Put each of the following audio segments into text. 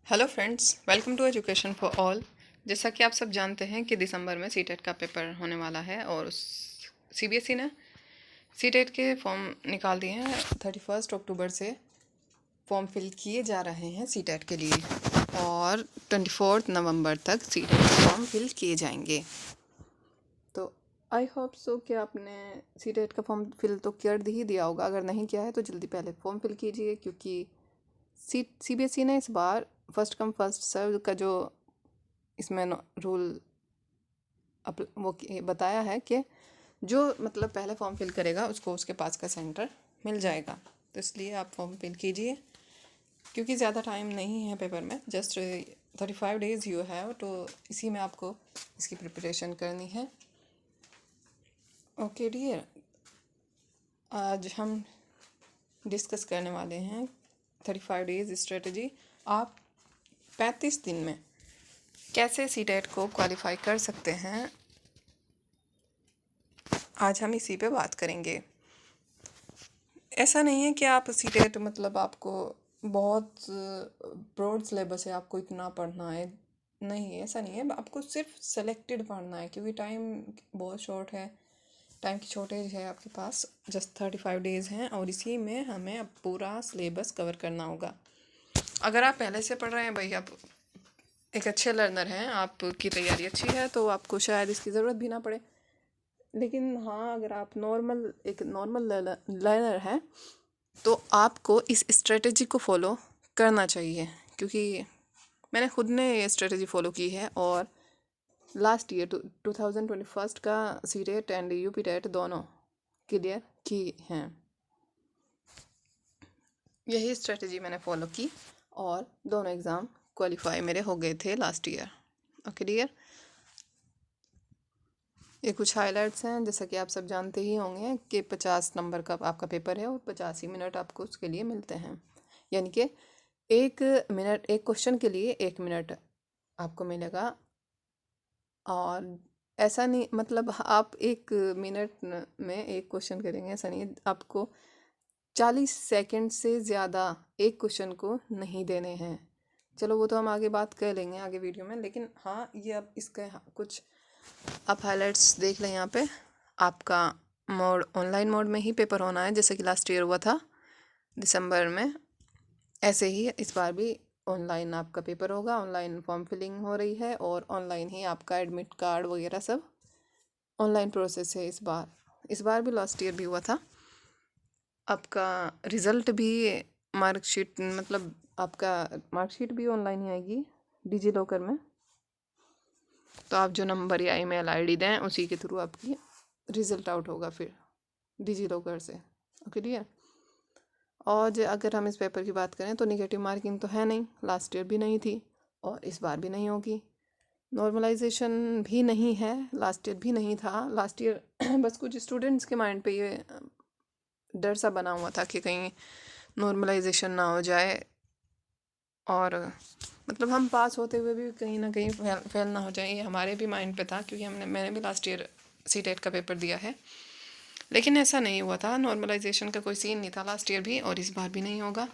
Hello friends, welcome to education for all. जैसा कि आप सब जानते हैं कि दिसंबर में सीटेट का पेपर होने वाला है और उस सीबीएसई ने सीटेट के फॉर्म निकाल दिए हैं। 31 अक्टूबर से फॉर्म फिल किए जा रहे हैं सीटेट के लिए और 24 नवंबर तक सीटेट के फॉर्म फिल किए जाएंगे। तो आई होप सो कि आपने सीटेट का फॉर्म फिल तो कर ही दिया होगा। अगर नहीं किया है तो जल्दी पहले फॉर्म फिल कीजिए, क्योंकि सीबीएसई ने इस बार फर्स्ट कम फर्स्ट सर्व का जो इसमें रूल बताया है कि जो मतलब पहले फॉर्म फिल करेगा उसको उसके पास का सेंटर मिल जाएगा। तो इसलिए आप फॉर्म फिल कीजिए, क्योंकि ज़्यादा टाइम नहीं है पेपर में। जस्ट 35 डेज़ यू हैव, तो इसी में आपको इसकी प्रिपरेशन करनी है। ओके डियर, आज हम डिस्कस करने वाले हैं 35 डेज़ स्ट्रेटजी। आप 35 दिन में कैसे सीटेट को क्वालिफाई कर सकते हैं, आज हम इसी पे बात करेंगे। ऐसा नहीं है कि आप सीटेट मतलब आपको बहुत ब्रॉड सिलेबस है, आपको इतना पढ़ना है, नहीं ऐसा नहीं है। आपको सिर्फ सेलेक्टेड पढ़ना है, क्योंकि टाइम बहुत शॉर्ट है, टाइम की शॉर्टेज है आपके पास। जस्ट 35 डेज़ हैं और इसी में हमें अब पूरा सिलेबस कवर करना होगा। अगर आप पहले से पढ़ रहे हैं भाई, आप एक अच्छे लर्नर हैं, आपकी तैयारी अच्छी है, तो आपको शायद इसकी ज़रूरत भी ना पड़े। लेकिन हाँ, अगर आप एक नॉर्मल लर्नर हैं तो आपको इस स्ट्रेटजी को फॉलो करना चाहिए, क्योंकि मैंने खुद ने ये स्ट्रेटजी फॉलो की है और लास्ट ईयर 2021 का सीटेट एंड यूपी टेट दोनों क्लियर की हैं। यही स्ट्रेटजी मैंने फॉलो की और दोनों एग्ज़ाम क्वालिफाई मेरे हो गए थे लास्ट ईयर। ओके डियर, ये कुछ हाइलाइट्स हैं। जैसा कि आप सब जानते ही होंगे कि 50 नंबर का आपका पेपर है और 85 मिनट आपको उसके लिए मिलते हैं, यानी कि 1 मिनट एक क्वेश्चन के लिए 1 मिनट आपको मिलेगा। और ऐसा नहीं मतलब आप 1 मिनट में एक क्वेश्चन करेंगे, ऐसा नहीं है। आपको 40 सेकंड से ज़्यादा एक क्वेश्चन को नहीं देने हैं। चलो वो तो हम आगे बात कर लेंगे आगे वीडियो में, लेकिन हाँ ये अब इसका कुछ आप हाइलाइट्स देख लें। यहाँ पे आपका मोड ऑनलाइन मोड में ही पेपर होना है, जैसे कि लास्ट ईयर हुआ था दिसंबर में, ऐसे ही इस बार भी ऑनलाइन आपका पेपर होगा। ऑनलाइन फॉर्म फिलिंग हो रही है और ऑनलाइन ही आपका एडमिट कार्ड वगैरह सब ऑनलाइन प्रोसेस है इस बार भी लास्ट ईयर भी हुआ था। आपका रिज़ल्ट भी, मार्कशीट मतलब आपका मार्कशीट भी ऑनलाइन ही आएगी डिजी लॉकर में। तो आप जो नंबर या ईमेल आईडी दें उसी के थ्रू आपकी रिज़ल्ट आउट होगा फिर डिजी लॉकर से। ओके डियर, और अगर हम इस पेपर की बात करें तो निगेटिव मार्किंग तो है नहीं, लास्ट ईयर भी नहीं थी और इस बार भी नहीं होगी। नॉर्मलाइजेशन भी नहीं है, लास्ट ईयर भी नहीं था। लास्ट ईयर बस कुछ स्टूडेंट्स के माइंड पे ये डर सा बना हुआ था कि कहीं नॉर्मलाइजेशन ना हो जाए और मतलब हम पास होते हुए भी कहीं ना कहीं फेल ना हो जाए, ये हमारे भी माइंड पे था, क्योंकि मैंने भी लास्ट ईयर सीटेट का पेपर दिया है। लेकिन ऐसा नहीं हुआ था, नॉर्मलाइजेशन का कोई सीन नहीं था लास्ट ईयर भी और इस बार भी नहीं होगा।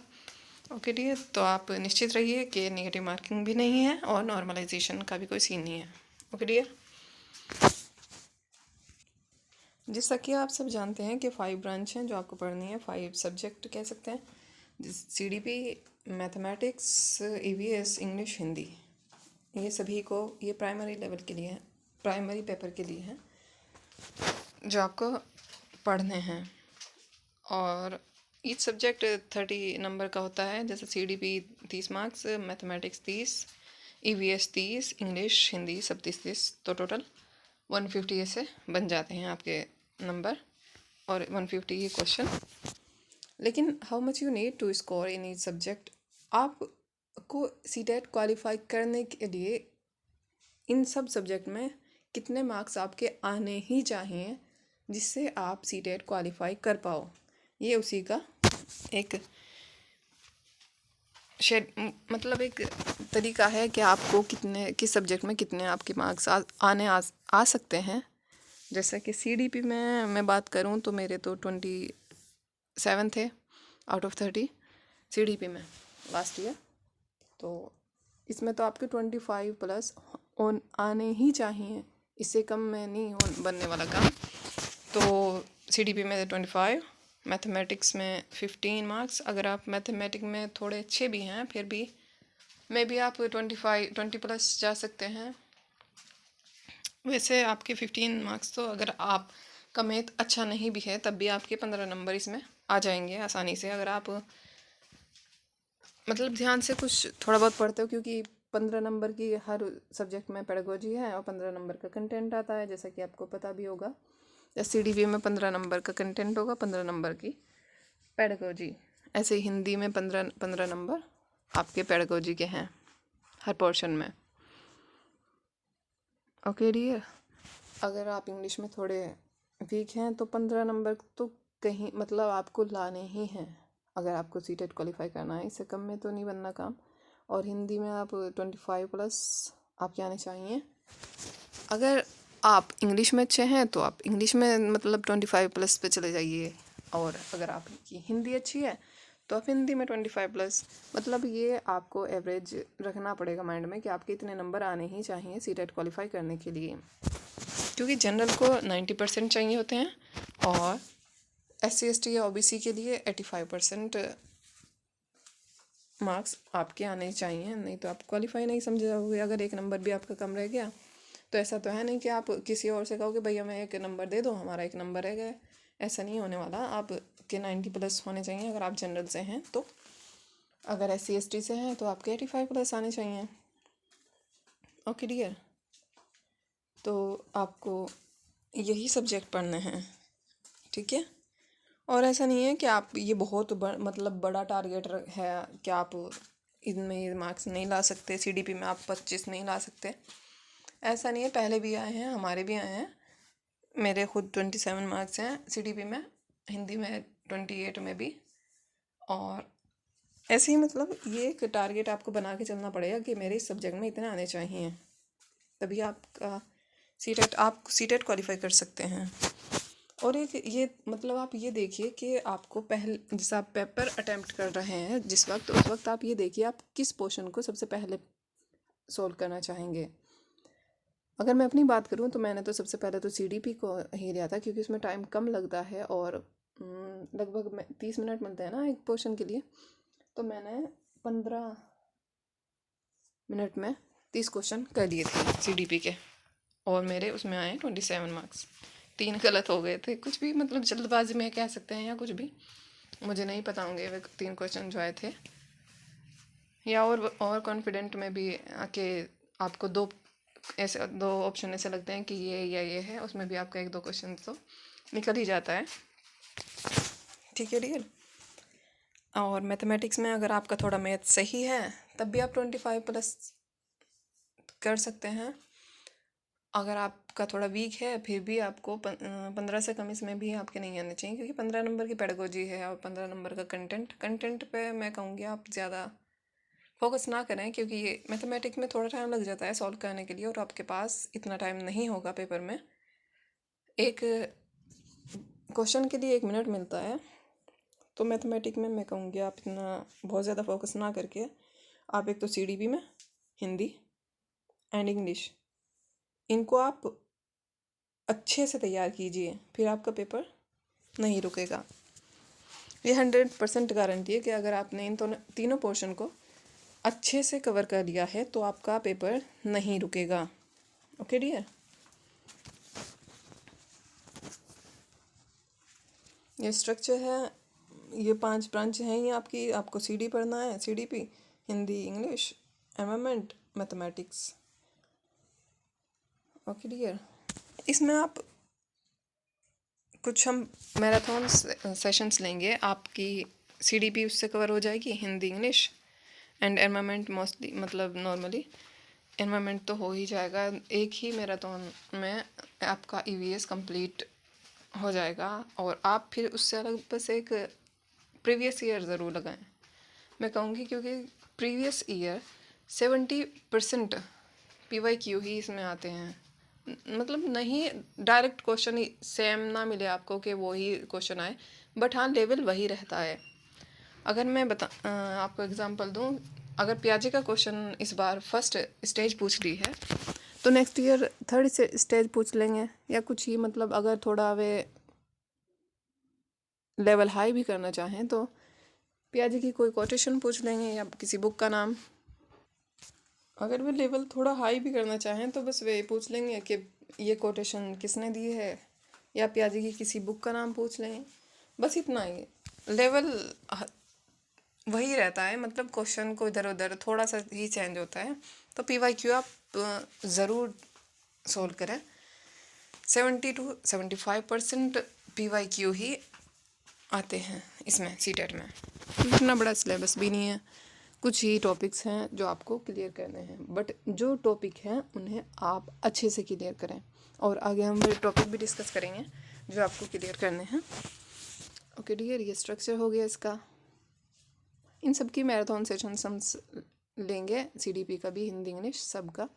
ओके डियर, तो आप निश्चित रहिए कि नेगेटिव मार्किंग भी नहीं है और नॉर्मलाइजेशन का भी कोई सीन नहीं है। ओके डियर, जैसा कि आप सब जानते हैं कि 5 ब्रांच हैं जो आपको पढ़नी है, 5 सब्जेक्ट कह सकते हैं। CDP, mathematics, EVS, English, Hindi, ये सभी को ये प्राइमरी लेवल के लिए है, प्राइमरी पेपर के लिए है जो आपको पढ़ने हैं। और ईच सब्जेक्ट 30 नंबर का होता है, जैसे CDP 30 marks, mathematics 30, EVS 30, English Hindi सब 30, तो टोटल 150 ऐसे बन जाते हैं आपके नंबर और 150 ये क्वेश्चन। लेकिन how much you need to score in each subject, आपको सीटेट क्वालिफाई करने के लिए इन सब सब्जेक्ट में कितने मार्क्स आपके आने ही चाहिए जिससे आप सीटेट क्वालिफाई कर पाओ, ये उसी का एक मतलब एक तरीका है कि आपको किस सब्जेक्ट में कितने आपके मार्क्स आ सकते हैं। जैसे कि सीडीपी में मैं बात करूं तो मेरे तो 27 थे आउट ऑफ 30 सीडीपी में लास्ट ईयर। तो इसमें तो आपके 25 प्लस ऑन आने ही चाहिए, इससे कम में नहीं बनने वाला काम। तो CDP में 25, मैथमेटिक्स में 15 मार्क्स। अगर आप मैथमेटिक्स में थोड़े अच्छे भी हैं फिर भी मे बी आप 20 प्लस जा सकते हैं। वैसे आपके 15 मार्क्स, तो अगर आप का मैथ अच्छा नहीं भी है तब भी आपके 15 नंबर इसमें आ जाएंगे आसानी से, अगर आप मतलब ध्यान से कुछ थोड़ा बहुत पढ़ते हो, क्योंकि 15 नंबर की हर सब्जेक्ट में पेडागोजी है और 15 नंबर का कंटेंट आता है, जैसा कि आपको पता भी होगा। जैसे CDP में 15 नंबर का कंटेंट होगा, 15 नंबर की पेडागोजी। ऐसे ही हिंदी में 15 नंबर आपके पेडागोजी के हैं हर पोर्शन में। ओके डियर, अगर आप इंग्लिश में थोड़े वीक हैं तो 15 नंबर तो कहीं मतलब आपको लाने ही हैं, अगर आपको सीटेट क्वालिफाई करना है, इससे कम में तो नहीं बनना काम। और हिंदी में आप 25 प्लस आपके आने चाहिए। अगर आप इंग्लिश में अच्छे हैं तो आप इंग्लिश में मतलब 25 प्लस पे चले जाइए, और अगर आपकी हिंदी अच्छी है तो आप हिंदी में 25 प्लस, मतलब ये आपको एवरेज रखना पड़ेगा माइंड में कि आपके इतने नंबर आने ही चाहिए सीटेट क्वालिफाई करने के लिए, क्योंकि जनरल को 90% चाहिए होते हैं और SC ST या OBC के लिए 85% मार्क्स आपके आने चाहिए, नहीं तो आप क्वालिफाई नहीं समझे जाओगे। अगर एक नंबर भी आपका कम रह गया तो ऐसा तो है नहीं कि आप किसी और से कहोगे भैया मैं एक नंबर दे दो, हमारा एक नंबर रह गया, ऐसा नहीं होने वाला। आपके 90 प्लस होने चाहिए अगर आप जनरल से हैं तो, अगर SC ST से हैं तो आपके 85 प्लस आने चाहिए। ओके डियर, तो आपको यही सब्जेक्ट पढ़ने हैं, ठीक है। और ऐसा नहीं है कि आप ये बहुत मतलब बड़ा टारगेट है कि आप इनमें मार्क्स नहीं ला सकते, CDP में आप 25 नहीं ला सकते, ऐसा नहीं है। पहले भी आए हैं, हमारे भी आए हैं, मेरे खुद 27 मार्क्स हैं CDP में, हिंदी में 28 में भी। और ऐसे ही मतलब ये एक टारगेट आपको बना के चलना पड़ेगा कि मेरे इस सब्जेक्ट में इतने आने चाहिए, तभी आपका आप सीटेट क्वालिफाई कर सकते हैं। और एक ये मतलब आप ये देखिए कि आपको पहले जैसे आप पेपर अटेम्प्ट कर रहे हैं जिस वक्त, उस वक्त आप ये देखिए आप किस पोर्शन को सबसे पहले सॉल्व करना चाहेंगे। अगर मैं अपनी बात करूं तो मैंने तो सबसे पहले तो CDP को ही लिया था, क्योंकि उसमें टाइम कम लगता है और लगभग 30 मिनट मिलते हैं ना एक पोर्शन के लिए, तो मैंने 15 मिनट में 30 क्वेश्चन कर लिए थे CDP के, और मेरे उसमें आए 27 मार्क्स। 3 गलत हो गए थे, कुछ भी मतलब जल्दबाजी में कह सकते हैं या कुछ भी, मुझे नहीं पता होंगे वे 3 क्वेश्चन जो आए थे, या और कॉन्फिडेंट में भी कि आपको दो ऑप्शन ऐसे लगते हैं कि ये या ये है, उसमें भी आपका 1-2 क्वेश्चन तो निकल ही जाता है, ठीक है डियर। और मैथमेटिक्स में अगर आपका थोड़ा मैथ सही है तब भी आप 25 प्लस कर सकते हैं। अगर आपका थोड़ा वीक है फिर भी आपको 15 से कम इसमें भी आपके नहीं आने चाहिए, क्योंकि 15 नंबर की पेडागोजी है और 15 नंबर का कंटेंट पे मैं कहूँगी आप ज़्यादा फोकस ना करें, क्योंकि ये मैथमेटिक्स में थोड़ा टाइम लग जाता है सॉल्व करने के लिए, और आपके पास इतना टाइम नहीं होगा पेपर में। एक क्वेश्चन के लिए 1 मिनट मिलता है, तो मैथमेटिक्स में मैं कहूँगी आप इतना बहुत ज़्यादा फोकस ना करके आप एक तो CDP में हिंदी एंड इंग्लिश, इनको आप अच्छे से तैयार कीजिए, फिर आपका पेपर नहीं रुकेगा। ये 100% गारंटी है कि अगर आपने इन तीनों पोर्शन को अच्छे से कवर कर लिया है तो आपका पेपर नहीं रुकेगा। ओके डियर, ये स्ट्रक्चर है, ये 5 ब्रांच हैं ये आपकी। आपको CD पढ़ना है, CDP, Hindi, English, environment, mathematics. Okay dear, इसमें आप कुछ हम मैराथन सेशंस लेंगे, आपकी CDP उससे कवर हो जाएगी, Hindi, English and environment mostly, मतलब नॉर्मली एनवायरनमेंट तो हो ही जाएगा। एक ही मैराथन में आपका EVS कंप्लीट हो जाएगा, और आप फिर उससे अलग बस एक प्रीवियस ईयर ज़रूर लगाएं, मैं कहूँगी, क्योंकि प्रीवियस ईयर 70% PYQ ही इसमें आते हैं। मतलब नहीं डायरेक्ट क्वेश्चन ही सेम ना मिले आपको कि वो ही क्वेश्चन आए, बट हाँ लेवल वही रहता है। अगर मैं आपको एग्जांपल दूँ, अगर पियाजे का क्वेश्चन इस बार फर्स्ट स्टेज पूछ ली है तो नेक्स्ट ईयर थर्ड स्टेज पूछ लेंगे, या कुछ ही मतलब अगर थोड़ा वे लेवल हाई भी करना चाहें तो पियाजे की कोई कोटेशन पूछ लेंगे या किसी बुक का नाम। अगर वे लेवल थोड़ा हाई भी करना चाहें तो बस वे पूछ लेंगे कि ये कोटेशन किसने दी है, या पियाजे की किसी बुक का नाम पूछ लें, बस इतना ही। लेवल वही रहता है, मतलब क्वेश्चन को इधर उधर थोड़ा सा ही चेंज होता है। तो PYQ आप ज़रूर सोल्व करें। 70 to 75% PYQ ही आते हैं इसमें सीटेट में। इतना बड़ा सिलेबस भी नहीं है, कुछ ही टॉपिक्स हैं जो आपको क्लियर करने हैं, बट जो टॉपिक हैं उन्हें आप अच्छे से क्लियर करें, और आगे हम वो टॉपिक भी डिस्कस करेंगे जो आपको क्लियर करने हैं। ओके डियर, ये स्ट्रक्चर हो गया इसका। इन सब की मैराथन सेशंस हम लेंगे, CDP का भी, हिंदी इंग्लिश सबका।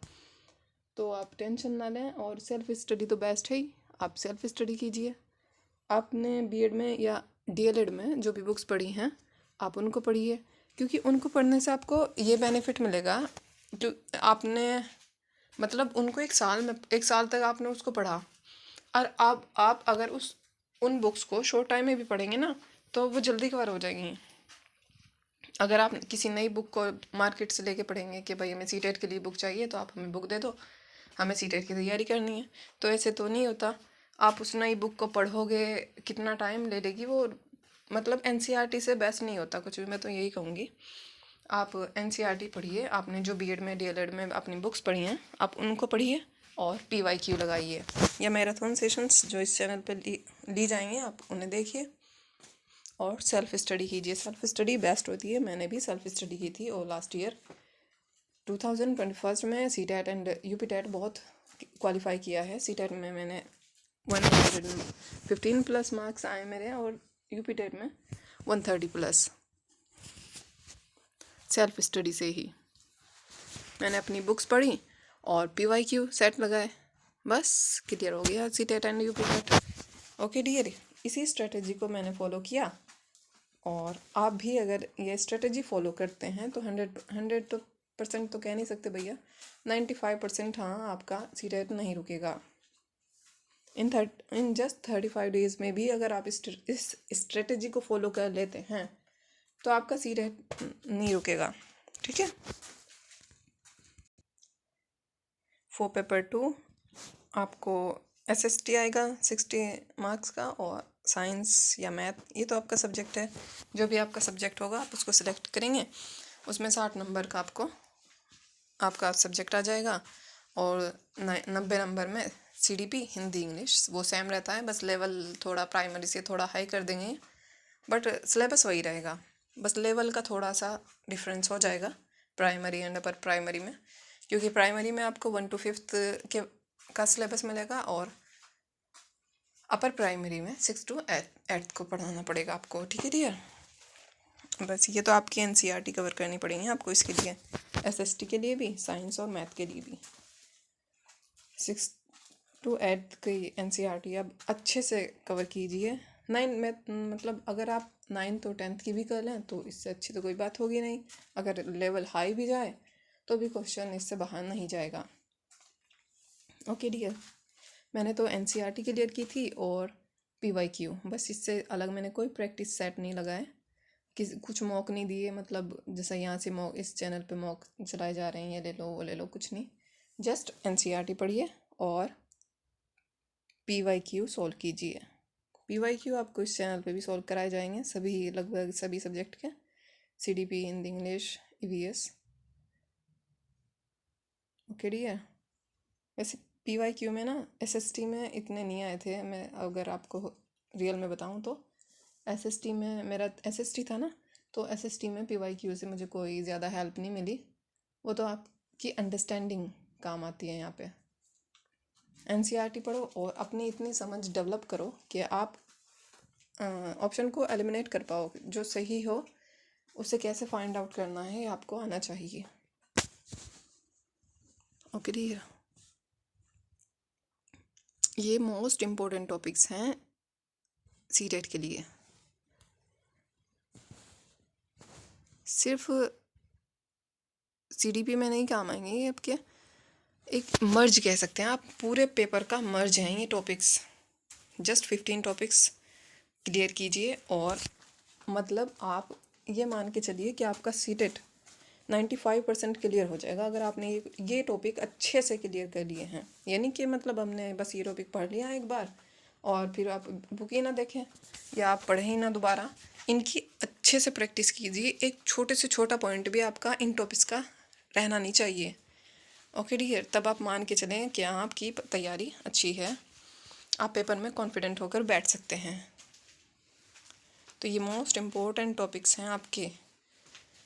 तो आप टेंशन ना लें, और सेल्फ स्टडी तो बेस्ट है ही, आप सेल्फ स्टडी कीजिए। आपने BEd में या DLED में जो भी बुक्स पढ़ी हैं आप उनको पढ़िए, क्योंकि उनको पढ़ने से आपको ये बेनिफिट मिलेगा जो आपने मतलब उनको एक साल तक आपने उसको पढ़ा, और आप अगर उन बुक्स को शॉर्ट टाइम में भी पढ़ेंगे ना तो वो जल्दी कवर हो जाएंगी। अगर आप किसी नई बुक को मार्केट से लेके पढ़ेंगे कि भाई हमें सीटेट के लिए बुक चाहिए तो आप हमें बुक दे दो, हमें सीटेट की तैयारी करनी है, तो ऐसे तो नहीं होता। आप उस नई बुक को पढ़ोगे, कितना टाइम ले लेगी वो, मतलब NCERT से बेस्ट नहीं होता कुछ भी, मैं तो यही कहूँगी। आप NCERT पढ़िए, आपने जो BEd में DLED में अपनी बुक्स पढ़ी हैं आप उनको पढ़िए, और PYQ लगाइए, या मैराथन सेशंस जो इस चैनल पर ली जाएंगे आप उन्हें देखिए, और सेल्फ स्टडी कीजिए। सेल्फ स्टडी बेस्ट होती है, मैंने भी सेल्फ स्टडी की थी, और लास्ट ईयर 2021 में CTET एंड UPTET बहुत क्वालिफाई किया है। CTET में मैंने 115 प्लस मार्क्स आए मेरे, और UPTET में 130 प्लस, सेल्फ स्टडी से ही। मैंने अपनी बुक्स पढ़ी और PYQ सेट लगाए, बस क्लियर हो गया CTET and UPTET। Okay dear, इसी स्ट्रेटजी को मैंने फॉलो किया, और आप भी अगर ये स्ट्रेटजी फॉलो करते हैं तो 100 तो % तो कह नहीं सकते भैया, 95% हाँ आपका CTET नहीं रुकेगा। इन जस्ट 35 डेज़ में भी अगर आप इस स्ट्रेटजी को फॉलो कर लेते हैं तो आपका CTET नहीं रुकेगा, ठीक है। फॉर पेपर 2 आपको SST आएगा 60 मार्क्स का, और साइंस या मैथ, ये तो आपका सब्जेक्ट है, जो भी आपका सब्जेक्ट होगा आप उसको सिलेक्ट करेंगे, उसमें 60 नंबर का आपका सब्जेक्ट आ जाएगा, और 90 नंबर में CDP हिंदी इंग्लिश, वो सेम रहता है, बस लेवल थोड़ा प्राइमरी से थोड़ा हाई कर देंगे, बट सिलेबस वही रहेगा, बस लेवल का थोड़ा सा डिफरेंस हो जाएगा प्राइमरी एंड अपर प्राइमरी में, क्योंकि प्राइमरी में आपको 1 to 5th के का सिलेबस मिलेगा, और अपर प्राइमरी में 6 to 8th को पढ़ाना पड़ेगा आपको, ठीक है डियर। बस ये तो आपकी NCERT कवर करनी पड़ेगी आपको इसके लिए, SST के लिए भी, साइंस और मैथ के लिए भी। 6 to 8th की NCERT अब अच्छे से कवर कीजिए। 9 में मतलब अगर आप 9th और 10th की भी कर लें तो इससे अच्छी तो कोई बात होगी नहीं, अगर लेवल हाई भी जाए तो भी क्वेश्चन इससे बाहर नहीं जाएगा। ओके डियर, मैंने तो NCERT क्लियर की थी और PYQ, बस इससे अलग मैंने कोई प्रैक्टिस सेट नहीं लगाए, कुछ मॉक नहीं दिए, मतलब जैसा यहाँ से मॉक इस चैनल पे मॉक चलाए जा रहे हैं, ये ले लो वो ले लो, कुछ नहीं, जस्ट NCERT पढ़िए और PYQ सॉल्व कीजिए। PYQ आपको इस चैनल पे भी सॉल्व कराए जाएंगे, सभी लगभग सभी सब्जेक्ट के, CDP Hindi English EVS। Okay dear, वैसे PYQ में ना SST में इतने नहीं आए थे, मैं अगर आपको रियल में बताऊँ तो SST में मेरा SST था ना, तो SST में PYQ से मुझे कोई ज़्यादा हेल्प नहीं मिली, वो तो आपकी अंडरस्टैंडिंग काम आती है यहाँ पे। NCERT पढ़ो और अपनी इतनी समझ डेवलप करो कि आप ऑप्शन को एलिमिनेट कर पाओ, जो सही हो उसे कैसे फाइंड आउट करना है आपको आना चाहिए। ओके डियर, ये मोस्ट इम्पोर्टेंट टॉपिक्स हैं CTET के लिए। सिर्फ CDP में नहीं काम आएंगे ये आपके, एक मर्ज कह सकते हैं आप, पूरे पेपर का मर्ज हैं ये टॉपिक्स। जस्ट 15 टॉपिक्स क्लियर कीजिए और मतलब आप ये मान के चलिए कि आपका सीटेट 95% क्लियर हो जाएगा अगर आपने ये टॉपिक अच्छे से क्लियर कर लिए हैं। यानी कि मतलब हमने बस ये टॉपिक पढ़ लिया एक बार और फिर आप बुक ही ना देखें या आप पढ़ें ही ना दोबारा, इनकी अच्छे से प्रैक्टिस कीजिए। एक छोटे से छोटा पॉइंट भी आपका इन टॉपिक्स का रहना नहीं चाहिए। ओके डियर, तब आप मान के चलें कि आपकी तैयारी अच्छी है, आप पेपर में कॉन्फिडेंट होकर बैठ सकते हैं। तो ये मोस्ट इम्पोर्टेंट टॉपिक्स हैं आपके,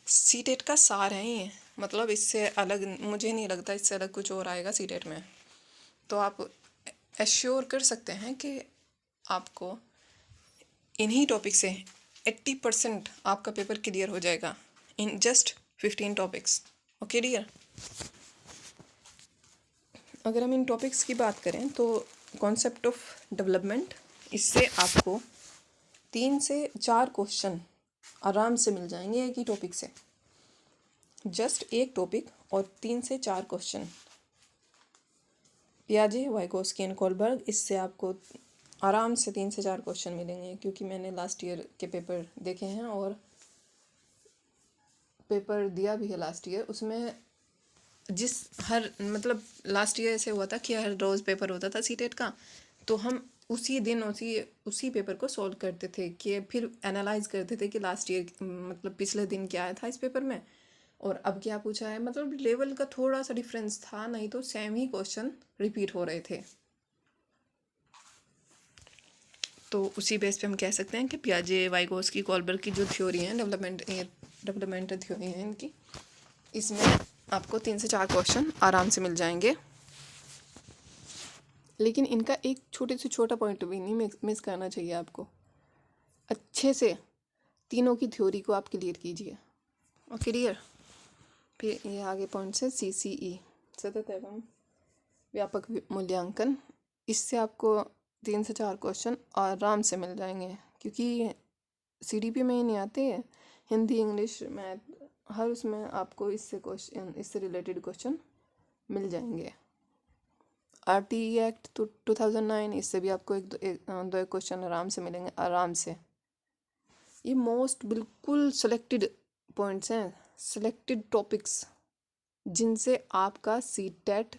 सीटेट का सार है ये। मतलब इससे अलग मुझे नहीं लगता इससे अलग कुछ और आएगा सीटेट में। तो आप एश्योर कर सकते हैं कि आपको इन्हीं टॉपिक से 80% आपका पेपर क्लियर हो जाएगा in just 15 topics. Okay dear, अगर हम इन टॉपिक्स की बात करें तो कॉन्सेप्ट ऑफ डेवलपमेंट, इससे आपको 3 से 4 क्वेश्चन आराम से मिल जाएंगे एक ही टॉपिक से। जस्ट एक टॉपिक और 3 से 4 क्वेश्चन। पियाजे, वाइगोस्की एंड कोलबर्ग, इससे आपको आराम से 3 से 4 क्वेश्चन मिलेंगे, क्योंकि मैंने लास्ट ईयर के पेपर देखे हैं और पेपर दिया भी है लास्ट ईयर। उसमें जिस हर मतलब लास्ट ईयर ऐसे हुआ था कि हर रोज़ पेपर होता था सीटेट का, तो हम उसी दिन उसी पेपर को सॉल्व करते थे कि फिर एनालाइज करते थे कि लास्ट ईयर मतलब पिछले दिन क्या आया था इस पेपर में और अब क्या पूछा है। मतलब लेवल का थोड़ा सा डिफरेंस था, नहीं तो सेम ही क्वेश्चन रिपीट हो रहे थे। तो उसी बेस पे हम कह सकते हैं कि पियाजे, वाइगोस्की, कोलबर्ग की जो थ्योरी है डेवलपमेंटल थ्योरी है इनकी, इसमें आपको 3 से 4 क्वेश्चन आराम से मिल जाएंगे। लेकिन इनका एक छोटे से छोटा पॉइंट भी नहीं मिस करना चाहिए आपको। अच्छे से तीनों की थ्योरी को आप क्लियर कीजिए। ओके डियर, फिर ये आगे पॉइंट्स है CCE, सतत एवं व्यापक मूल्यांकन। इससे आपको 3 से 4 क्वेश्चन आराम से मिल जाएंगे, क्योंकि CDP में ही नहीं आते, हिंदी, इंग्लिश, मैथ, हर उसमें आपको इससे रिलेटेड क्वेश्चन मिल जाएंगे। RTE एक्ट 2009, इससे भी आपको दो क्वेश्चन आराम से मिलेंगे, आराम से। ये बिल्कुल सेलेक्टेड पॉइंट्स हैं, सेलेक्टेड टॉपिक्स, जिनसे आपका सीटेट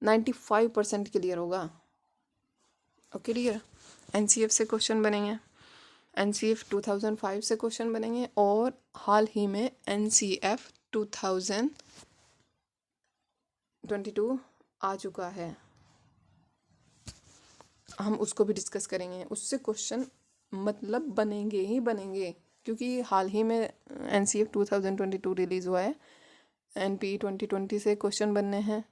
95% क्लियर होगा। ओके डियर, NCF से क्वेश्चन बनेंगे, NCF 2005 से क्वेश्चन बनेंगे और हाल ही में NCF 2022 आ चुका है, हम उसको भी डिस्कस करेंगे। उससे क्वेश्चन मतलब बनेंगे ही बनेंगे, क्योंकि हाल ही में NCF 2022 रिलीज़ हुआ है, NPE 2020 से क्वेश्चन बनने हैं।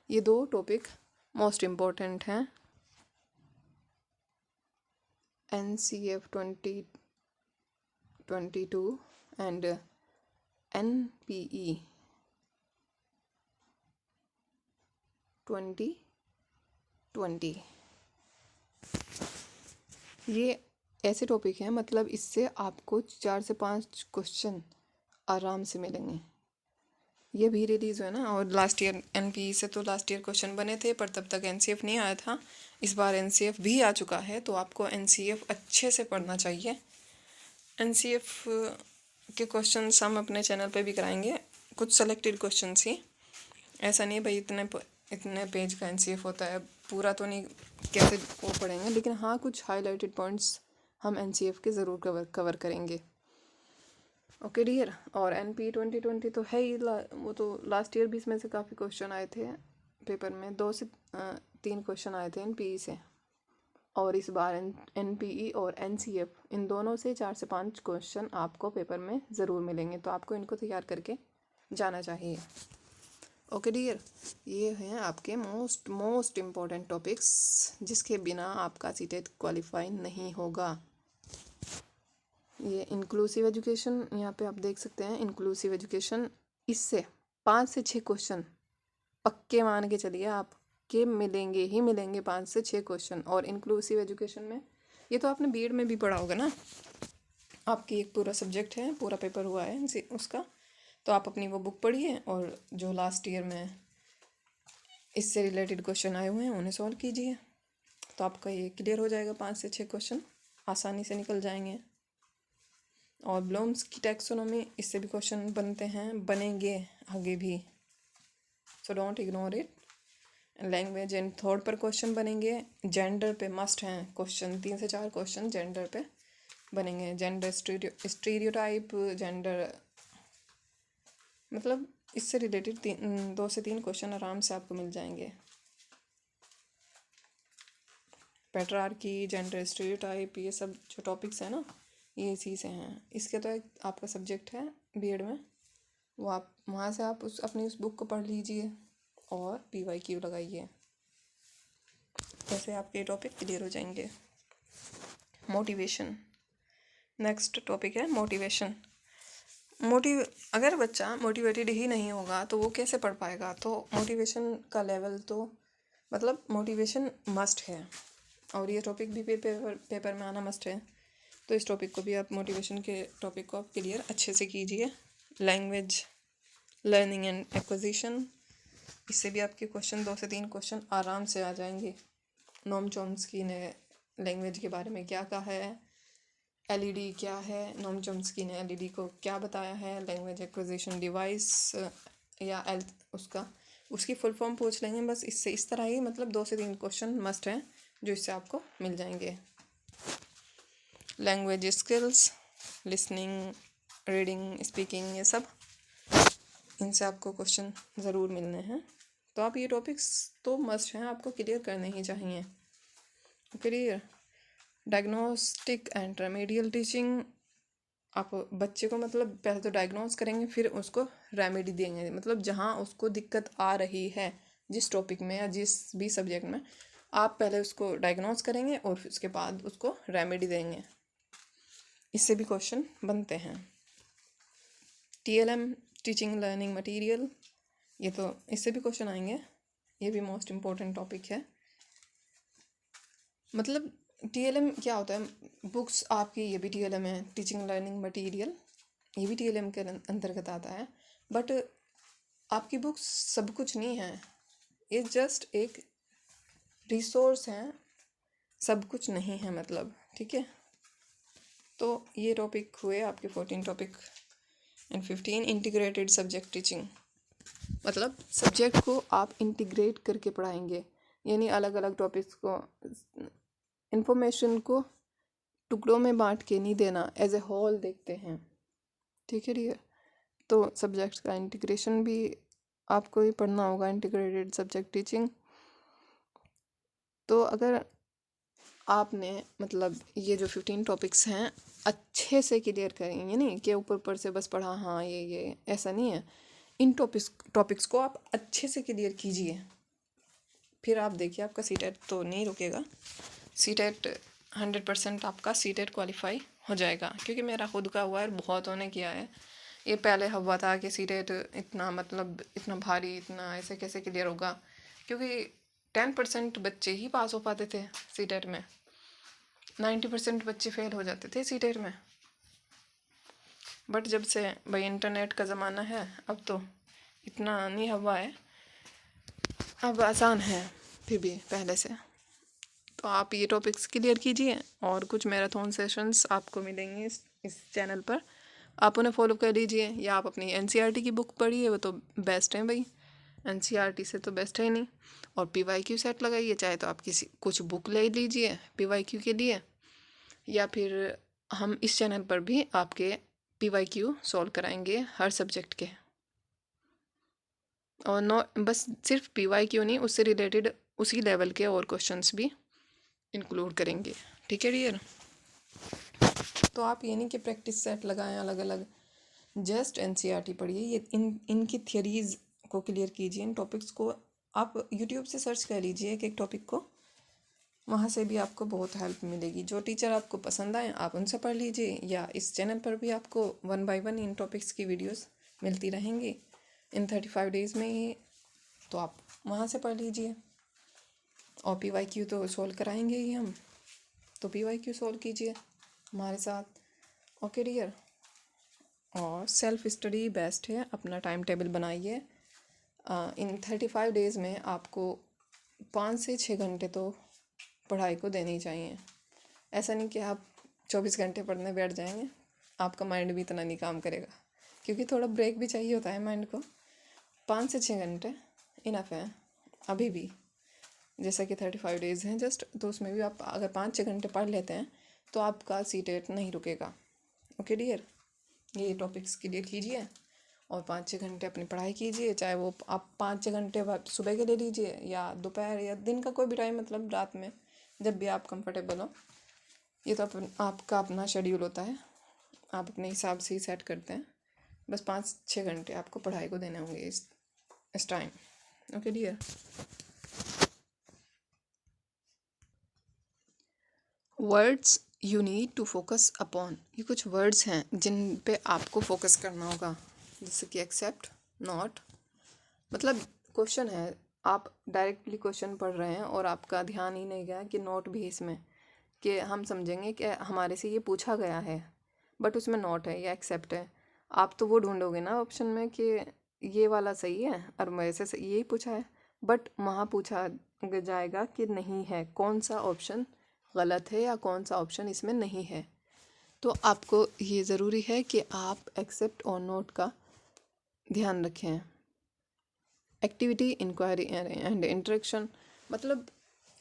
ये 2 टॉपिक मोस्ट इम्पोर्टेंट हैं, NCF 2022 एंड NPE 2020। ये ऐसे टॉपिक हैं, मतलब इससे आपको 4 से 5 क्वेश्चन आराम से मिलेंगे। ये भी रिलीज़ हुआ ना, और लास्ट ईयर NPE से तो लास्ट ईयर क्वेश्चन बने थे, पर तब तक NCF नहीं आया था। इस बार NCF भी आ चुका है, तो आपको NCF अच्छे से पढ़ना चाहिए। NCF के क्वेश्चन हम अपने चैनल पे भी कराएंगे, कुछ सेलेक्टेड क्वेश्चन ही, ऐसा नहीं भाई इतने पेज का NCF होता है, पूरा तो नहीं कैसे वो पढ़ेंगे, लेकिन हाँ कुछ हाईलाइटेड पॉइंट्स हम NCF के ज़रूर कवर करेंगे। ओके डियर, और NPE 2020 तो है ही, वो तो लास्ट ईयर भी इसमें से काफ़ी क्वेश्चन आए थे पेपर में, 2 से 3 क्वेश्चन आए थे NPE से, और इस बार NPE और NCF इन दोनों से 4 से 5 क्वेश्चन आपको पेपर में ज़रूर मिलेंगे, तो आपको इनको तैयार करके जाना चाहिए। ओके डियर, ये हैं आपके मोस्ट इम्पॉर्टेंट टॉपिक्स, जिसके बिना आपका सीटेट क्वालिफाई नहीं होगा। ये इंक्लूसिव एजुकेशन, यहाँ पे आप देख सकते हैं इंक्लूसिव एजुकेशन, इससे 5 से 6 क्वेश्चन पक्के मान के चलिए आप के मिलेंगे ही मिलेंगे, 5 से 6 क्वेश्चन। और इंक्लूसिव एजुकेशन में ये तो आपने बीएड में भी पढ़ा होगा ना, आपकी एक पूरा सब्जेक्ट है, पूरा पेपर हुआ है उसका, तो आप अपनी वो बुक पढ़िए और जो लास्ट ईयर में इससे रिलेटेड क्वेश्चन आए हुए हैं उन्हें सॉल्व कीजिए। तो आपका ये क्लियर हो जाएगा, 5 से 6 क्वेश्चन आसानी से निकल जाएंगे। और ब्लूम्स की टैक्सोनॉमी, इससे भी क्वेश्चन बनते हैं, बनेंगे आगे भी, so don't ignore it. Language and thought पर क्वेश्चन बनेंगे। जेंडर पे मस्ट हैं क्वेश्चन, 3 से 4 क्वेश्चन जेंडर पे बनेंगे। जेंडर स्टीरियोटाइप, जेंडर मतलब इससे रिलेटेड 2 से 3 क्वेश्चन आराम से आपको मिल जाएंगे। पैट्रियार्की, जेंडर स्टीरियोटाइप, ये सब जो टॉपिक्स हैं ना, ये इसी से हैं। इसके तो एक आपका सब्जेक्ट है बीएड में, वो आप वहाँ से आप अपनी उस बुक को पढ़ लीजिए और PYQ लगाइए, ऐसे आपके टॉपिक क्लियर हो जाएंगे। मोटिवेशन, नेक्स्ट टॉपिक है मोटिवेशन। अगर बच्चा मोटिवेटेड ही नहीं होगा तो वो कैसे पढ़ पाएगा। तो मोटिवेशन का लेवल तो मतलब मोटिवेशन मस्ट है, और ये टॉपिक भी पेपर में आना मस्ट है। तो इस टॉपिक को भी आप, मोटिवेशन के टॉपिक को आप क्लियर अच्छे से कीजिए। लैंग्वेज लर्निंग एंड एक्विजिशन, इससे भी आपके क्वेश्चन 2 से 3 क्वेश्चन आराम से आ जाएंगे। नोम चॉम्स्की ने लैंग्वेज के बारे में क्या कहा है, LED क्या है, नोम चॉम्स्की ने LED को क्या बताया है, लैंग्वेज एक्विजिशन डिवाइस या उसकी फुल फॉर्म पूछ लेंगे बस। इससे इस तरह ही मतलब 2 से 3 क्वेश्चन मस्ट हैं जो इससे आपको मिल जाएंगे। Language skills, listening, reading, speaking, ये सब, इनसे आपको क्वेश्चन ज़रूर मिलने हैं। तो आप ये टॉपिक्स तो मस्ट हैं, आपको क्लियर करने ही चाहिए। Clear. Diagnostic and remedial teaching, आप बच्चे को मतलब पहले तो डायग्नोस करेंगे, फिर उसको रेमेडी देंगे। मतलब जहाँ उसको दिक्कत आ रही है जिस टॉपिक में या जिस भी सब्जेक्ट में, आप पहले उसको डायग्नोस करेंगे और फिर उसके बाद उसको रेमेडी देंगे। इससे भी क्वेश्चन बनते हैं। TLM, टीचिंग लर्निंग मटेरियल, ये तो इससे भी क्वेश्चन आएंगे, ये भी मोस्ट इम्पोर्टेंट टॉपिक है। मतलब TLM क्या होता है, बुक्स आपकी, ये भी TLM है, टीचिंग लर्निंग मटेरियल, ये भी TLM के अंतर्गत आता है। बट आपकी बुक्स सब कुछ नहीं है, ये जस्ट एक रिसोर्स है, सब कुछ नहीं है मतलब, ठीक है। तो ये टॉपिक हुए आपके 14 topic. And 15 integrated subject teaching, मतलब सब्जेक्ट को आप इंटीग्रेट करके पढ़ाएंगे, यानी अलग अलग टॉपिक्स को, इंफॉर्मेशन को टुकड़ों में बांट के नहीं देना, एज ए होल देखते हैं, ठीक है डियर। तो सब्जेक्ट का इंटीग्रेशन भी आपको ही पढ़ना होगा, इंटीग्रेटेड सब्जेक्ट टीचिंग। तो अगर आपने मतलब ये जो 15 टॉपिक्स हैं अच्छे से क्लियर करेंगे, नहीं कि ऊपर से बस पढ़ा, हाँ ये ऐसा नहीं है। इन टॉपिक्स को आप अच्छे से क्लियर कीजिए, फिर आप देखिए आपका सीटेट तो नहीं रुकेगा, सीटेट 100% आपका सीटेट क्वालिफाई हो जाएगा। क्योंकि मेरा खुद का हुआ है, बहुतों ने किया है। ये पहले हुआ था कि सीटेट इतना मतलब इतना भारी, इतना ऐसे कैसे क्लियर होगा, क्योंकि 10% बच्चे ही पास हो पाते थे सीटेट में, 90% बच्चे फेल हो जाते थे सीटेट में। बट जब से भाई इंटरनेट का ज़माना है, अब तो इतना नहीं हुआ है, अब आसान है फिर भी पहले से। तो आप ये टॉपिक्स क्लियर कीजिए, और कुछ मैराथन सेशंस आपको मिलेंगे इस चैनल पर, आप उन्हें फॉलो कर लीजिए। या आप अपनी NCERT की बुक पढ़िए, वो तो बेस्ट है भाई, NCERT से तो बेस्ट है नहीं। और PYQ सेट लगाइए, चाहे तो आप कुछ बुक ले लीजिए PYQ के लिए, या फिर हम इस चैनल पर भी आपके PYQ सॉल्व कराएंगे हर सब्जेक्ट के। और नो बस सिर्फ PYQ नहीं, उससे रिलेटेड उसी लेवल के और क्वेश्चंस भी इंक्लूड करेंगे, ठीक है डियर। तो आप ये नहीं कि प्रैक्टिस सेट लगाएं अलग अलग, जस्ट NCERT पढ़िए। ये इनकी थियरीज़ को क्लियर कीजिए, इन टॉपिक्स को आप यूट्यूब से सर्च कर लीजिए एक एक टॉपिक को, वहाँ से भी आपको बहुत हेल्प मिलेगी। जो टीचर आपको पसंद आए आप उनसे पढ़ लीजिए, या इस चैनल पर भी आपको 1 by 1 इन टॉपिक्स की वीडियोस मिलती रहेंगी इन 35 डेज़ में ही, तो आप वहाँ से पढ़ लीजिए। और PYQ तो सॉल्व कराएंगे ही हम, तो PYQ सॉल्व कीजिए हमारे साथ, ओके डियर। और सेल्फ स्टडी बेस्ट है। अपना टाइम टेबल बनाइए। इन 35 डेज़ में आपको 5 से 6 घंटे तो पढ़ाई को देने ही चाहिए। ऐसा नहीं कि आप 24 घंटे पढ़ने बैठ जाएंगे, आपका माइंड भी इतना नहीं काम करेगा, क्योंकि थोड़ा ब्रेक भी चाहिए होता है माइंड को। 5 से 6 घंटे इनफ है अभी भी। जैसा कि 35 डेज़ हैं जस्ट, तो उसमें भी आप अगर 5-6 घंटे पढ़ लेते हैं तो आपका सीटेट नहीं रुकेगा। ओके डियर, ये टॉपिक्स क्लियर कीजिए और 5-6 घंटे अपनी पढ़ाई कीजिए। चाहे वो आप 5-6 घंटे सुबह के ले लीजिए या दोपहर या दिन का कोई भी टाइम, मतलब रात में, जब भी आप कंफर्टेबल हो। ये तो आपका अपना शेड्यूल होता है, आप अपने हिसाब से ही सेट करते हैं। बस 5-6 घंटे आपको पढ़ाई को देने होंगे इस time. Okay dear. Words you need to focus upon, ये कुछ वर्ड्स हैं जिन पे आपको फोकस करना होगा, जैसे कि एक्सेप्ट, नॉट। मतलब क्वेश्चन है, आप डायरेक्टली क्वेश्चन पढ़ रहे हैं और आपका ध्यान ही नहीं गया कि नोट भी इसमें, कि हम समझेंगे कि हमारे से ये पूछा गया है बट उसमें नोट है या एक्सेप्ट है। आप तो वो ढूंढोगे ना ऑप्शन में कि ये वाला सही है और मेरे से यही पूछा है, बट वहाँ पूछा जाएगा कि नहीं है, कौन सा ऑप्शन गलत है या कौन सा ऑप्शन इसमें नहीं है। तो आपको ये ज़रूरी है कि आप एक्सेप्ट और नोट का ध्यान रखें। एक्टिविटी, इंक्वायरी एंड इंटरेक्शन, मतलब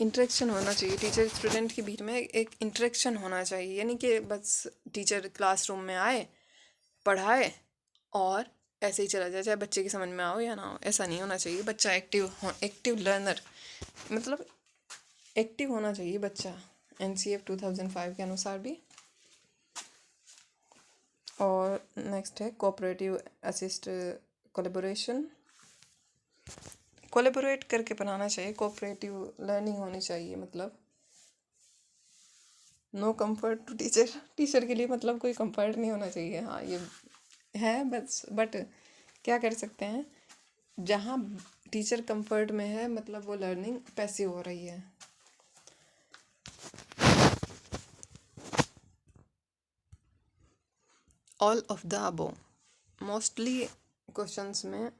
इंटरेक्शन होना चाहिए टीचर स्टूडेंट के बीच में, एक इंटरेक्शन होना चाहिए। यानी कि बस टीचर क्लासरूम में आए, पढ़ाए और ऐसे ही चला जाए, चाहे बच्चे की समझ में आओ या ना हो, ऐसा नहीं होना चाहिए। बच्चा एक्टिव लर्नर, मतलब एक्टिव होना चाहिए बच्चा, NCF 2005 के अनुसार भी। और नेक्स्ट है कोऑपरेटिव असिस्ट कोलैबोरेशन, कोलैबोरेट करके बनाना चाहिए, कोऑपरेटिव लर्निंग होनी चाहिए। मतलब no comfort to teacher, teacher के लिए मतलब कोई कंफर्ट नहीं होना चाहिए। हाँ ये है बस, बट क्या कर सकते हैं, जहाँ टीचर कंफर्ट में है मतलब वो लर्निंग पैसिव हो रही है। All of the above, mostly questions में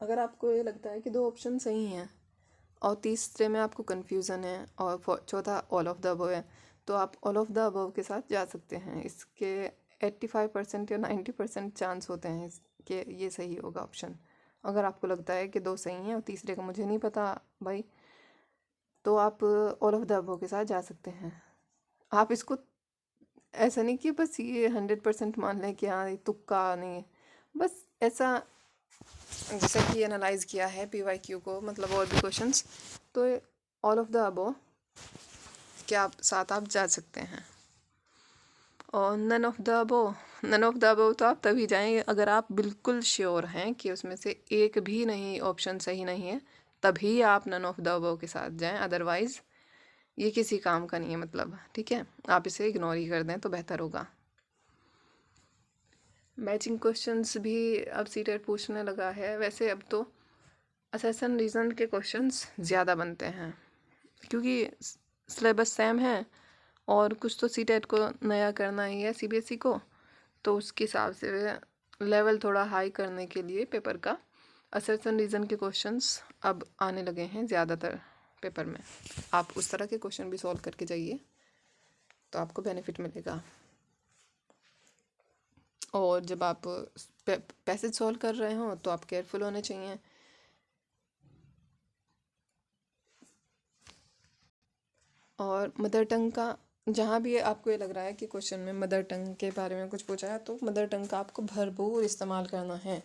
अगर आपको ये लगता है कि 2 ऑप्शन सही हैं और तीसरे में आपको कन्फ्यूज़न है और चौथा ऑल ऑफ द अबव है, तो आप ऑल ऑफ द अबव के साथ जा सकते हैं। इसके 85% या 90% चांस होते हैं कि ये सही होगा ऑप्शन। अगर आपको लगता है कि 2 सही हैं और तीसरे का मुझे नहीं पता भाई, तो आप ऑल ऑफ द अबव के साथ जा सकते हैं। आप इसको ऐसा नहीं कि बस ये 100% मान लें कि हाँ ये तुक्का नहीं है, बस ऐसा जैसा कि एनालाइज किया है PYQ को, मतलब और भी क्वेश्चंस, तो ऑल ऑफ द अबव के आप साथ आप जा सकते हैं। और नन ऑफ द अबव तो आप तभी जाएंगे अगर आप बिल्कुल श्योर हैं कि उसमें से एक भी नहीं ऑप्शन सही नहीं है, तभी आप नन ऑफ द अबव के साथ जाएं। अदरवाइज़ ये किसी काम का नहीं है, मतलब ठीक है, आप इसे इग्नोर ही कर दें तो बेहतर होगा। मैचिंग क्वेश्चंस भी अब सीटेट पूछने लगा है। वैसे अब तो असेसन रीज़न के क्वेश्चंस ज़्यादा बनते हैं क्योंकि सिलेबस सेम है और कुछ तो सीटेट को नया करना ही है CBSE को, तो उसके हिसाब से लेवल थोड़ा हाई करने के लिए पेपर का असेसन रीज़न के क्वेश्चंस अब आने लगे हैं ज़्यादातर पेपर में। आप उस तरह के क्वेश्चन भी सॉल्व करके जाइए तो आपको बेनिफिट मिलेगा। और जब आप पैसेज सॉल्व कर रहे हो तो आप केयरफुल होने चाहिए। और मदर टंग का, जहाँ भी आपको ये लग रहा है कि क्वेश्चन में मदर टंग के बारे में कुछ पूछा है, तो मदर टंग का आपको भरपूर इस्तेमाल करना है,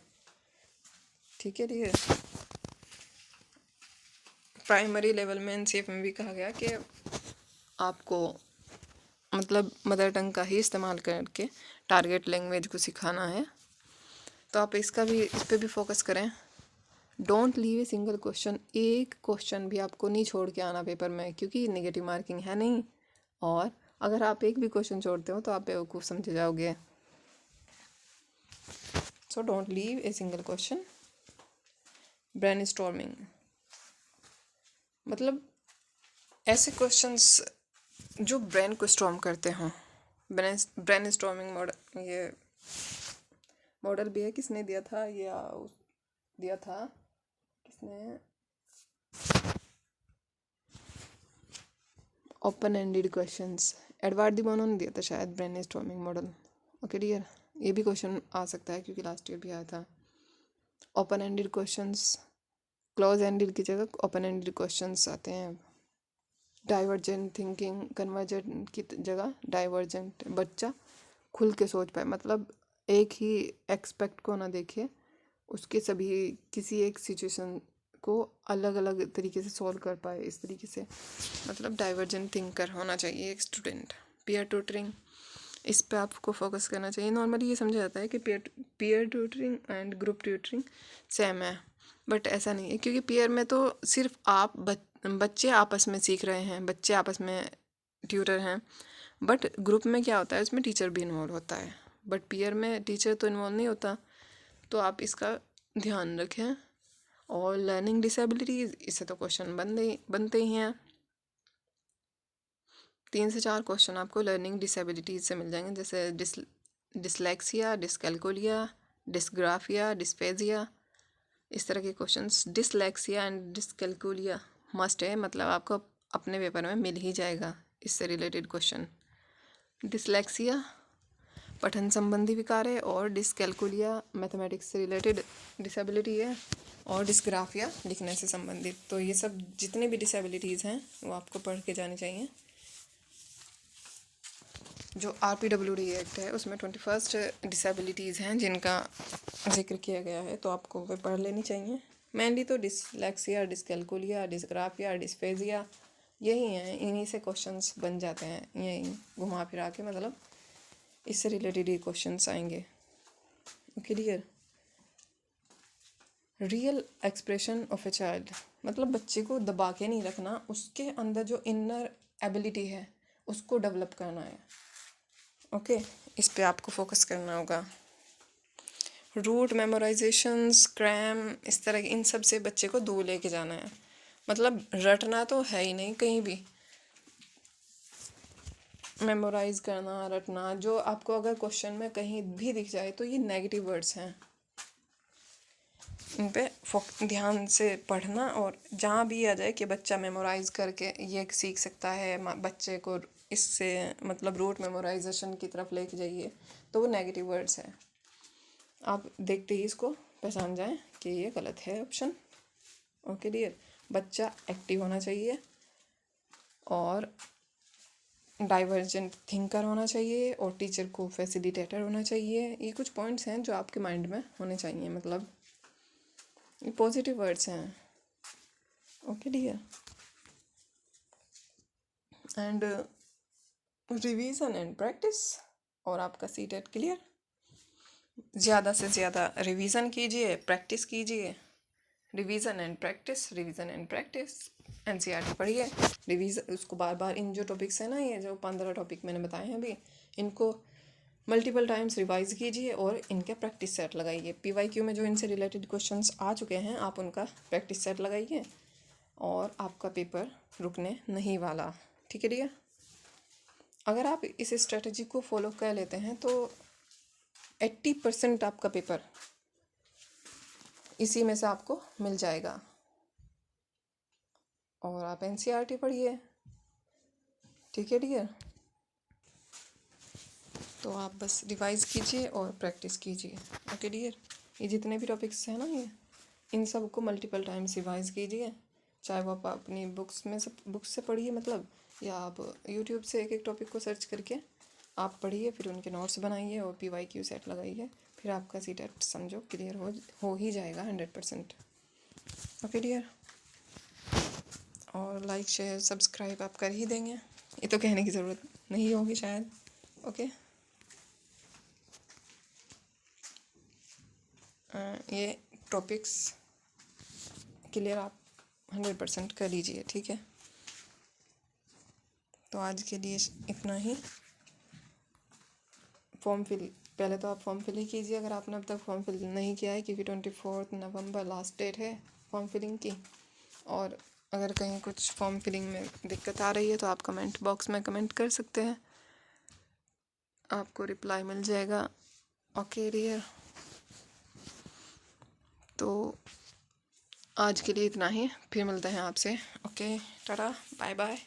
ठीक है डियर। प्राइमरी लेवल में NCF में भी कहा गया कि आपको मतलब मदर टंग का ही इस्तेमाल करके टारगेट लैंग्वेज को सिखाना है, तो आप इस पे भी फोकस करें। Don't leave a single question, एक क्वेश्चन भी आपको नहीं छोड़ के आना पेपर में, क्योंकि नेगेटिव मार्किंग है नहीं, और अगर आप एक भी क्वेश्चन छोड़ते हो तो आप बेवकूफ़ समझे जाओगे। So don't leave a single question. Brainstorming, मतलब ऐसे क्वेश्चंस जो ब्रेन को स्टॉर्म करते हों। ब्रेनस्टॉर्मिंग मॉडल, ये मॉडल भी है, किसने दिया था, या दिया था किसने, open ended questions, Edward de Bono ने दिया था शायद, ब्रेनस्टॉर्मिंग मॉडल। ओके डियर, ये भी क्वेश्चन आ सकता है क्योंकि लास्ट ईयर भी आया था। Open ended questions, close ended की जगह ओपन एंडेड क्वेश्चंस आते हैं। डाइवर्जेंट थिंकिंग, कन्वर्जेंट की जगह डाइवर्जेंट, बच्चा खुल के सोच पाए, मतलब एक ही एक्सपेक्ट को ना देखे, उसके सभी किसी एक सिचुएशन को अलग अलग तरीके से सॉल्व कर पाए, इस तरीके से, मतलब डाइवर्जेंट थिंकर होना चाहिए एक स्टूडेंट। पीयर ट्यूटरिंग, इस पे आपको फोकस करना चाहिए। नॉर्मली ये समझा जाता है कि peer tutoring and group tutoring same है, बट ऐसा नहीं है, क्योंकि पीयर में तो सिर्फ आप बच्चे आपस में सीख रहे हैं, बच्चे आपस में ट्यूटर हैं, बट ग्रुप में क्या होता है, उसमें टीचर भी इन्वॉल्व होता है, बट पीयर में टीचर तो इन्वॉल्व नहीं होता, तो आप इसका ध्यान रखें। और लर्निंग डिसेबिलिटीज़, इससे तो क्वेश्चन बनते ही हैं, 3 से 4 क्वेश्चन आपको लर्निंग डिसेबिलिटीज़ से मिल जाएंगे, जैसे डिसलेक्सिया, डिसकैल्कुलिया, डिसग्राफिया, डिस्पेजिया, इस तरह के क्वेश्चंस। डिसलेक्सिया एंड डिसकैल्कुलिया मस्ट है, मतलब आपको अपने पेपर में मिल ही जाएगा इससे रिलेटेड क्वेश्चन। डिसलेक्सिया पठन संबंधी विकार है, और डिसकैल्कुलिया मैथमेटिक्स से रिलेटेड डिसेबिलिटी है, और डिस्ग्राफिया लिखने से संबंधित। तो ये सब जितने भी डिसेबिलिटीज़ हैं वो आपको पढ़ के जानी चाहिए। जो RPWD एक्ट है उसमें 21 डिसेबिलिटीज़ हैं जिनका जिक्र किया गया है, तो आपको वे पढ़ लेनी चाहिए। मेनली तो डिसलेक्सिया, डिसकैल्कुलिया, डिस्ग्राफिया, डिस्पेजिया यही हैं, इन्हीं से क्वेश्चंस बन जाते हैं, यही घुमा फिरा के, मतलब इससे रिलेटेड ही क्वेश्चंस आएंगे। Okay dear, real expression of a child, मतलब बच्चे को दबा के नहीं रखना, उसके अंदर जो इनर एबिलिटी है उसको डेवलप करना है। ओके, इस पे आपको फोकस करना होगा। रूट मेमोराइजेशन, क्रैम, इस तरह इन सब से बच्चे को दूर लेके जाना है, मतलब रटना तो है ही नहीं कहीं भी, मेमोराइज करना, रटना, जो आपको अगर क्वेश्चन में कहीं भी दिख जाए तो ये नेगेटिव वर्ड्स हैं, इन पे ध्यान से पढ़ना, और जहाँ भी आ जाए कि बच्चा मेमोराइज करके ये सीख सकता है, बच्चे को इससे मतलब रूट मेमोराइजेशन की तरफ लेके जाइए, तो वो नेगेटिव वर्ड्स हैं। आप देखते ही इसको पहचान जाएं कि ये गलत है ऑप्शन। ओके डियर, बच्चा एक्टिव होना चाहिए, और डाइवर्जेंट थिंकर होना चाहिए, और टीचर को फैसिलिटेटर होना चाहिए। ये कुछ पॉइंट्स हैं जो आपके माइंड में होने चाहिए, मतलब ये पॉजिटिव वर्ड्स हैं। Okay dear, and revision and practice, और आपका सीटेट क्लियर। ज़्यादा से ज़्यादा रिवीजन कीजिए, प्रैक्टिस कीजिए, revision and practice, revision and practice. NCERT पढ़िए, रिवीजन, उसको बार बार, इन जो टॉपिक्स हैं ना, ये जो 15 टॉपिक मैंने बताए हैं अभी, इनको मल्टीपल टाइम्स रिवाइज कीजिए और इनके प्रैक्टिस सेट लगाइए। PYQ में जो इनसे रिलेटेड क्वेश्चंस आ चुके हैं, आप उनका प्रैक्टिस सेट लगाइए, और आपका पेपर रुकने नहीं वाला। ठीक है डियर, अगर आप इस स्ट्रेटजी को फॉलो कर लेते हैं तो 80% आपका पेपर इसी में से आपको मिल जाएगा। और आप NCERT पढ़िए, ठीक है डियर, तो आप बस रिवाइज कीजिए और प्रैक्टिस कीजिए। ओके डियर, ये जितने भी टॉपिक्स हैं ना, ये इन सब को मल्टीपल टाइम्स रिवाइज कीजिए, चाहे वो आप अपनी बुक्स से पढ़िए, मतलब, या आप यूट्यूब से एक एक टॉपिक को सर्च करके आप पढ़िए, फिर उनके नोट्स बनाइए और PYQ सेट लगाइए, फिर आपका सीटेट समझो क्लियर हो ही जाएगा 100%। ओके डियर, और लाइक शेयर सब्सक्राइब आप कर ही देंगे, ये तो कहने की ज़रूरत नहीं होगी शायद। ओके, ये टॉपिक्स क्लियर आप 100% कर लीजिए, ठीक है। तो आज के लिए इतना ही। फॉर्म फिल, पहले तो आप फॉर्म फिल ही कीजिए अगर आपने अब तक फॉर्म फिल नहीं किया है, क्योंकि 24 नवंबर लास्ट डेट है फॉर्म फिलिंग की। और अगर कहीं कुछ फॉर्म फिलिंग में दिक्कत आ रही है तो आप कमेंट बॉक्स में कमेंट कर सकते हैं, आपको रिप्लाई मिल जाएगा। Okay dear. तो आज के लिए इतना ही, फिर मिलते हैं आपसे। Okay, tata, bye bye.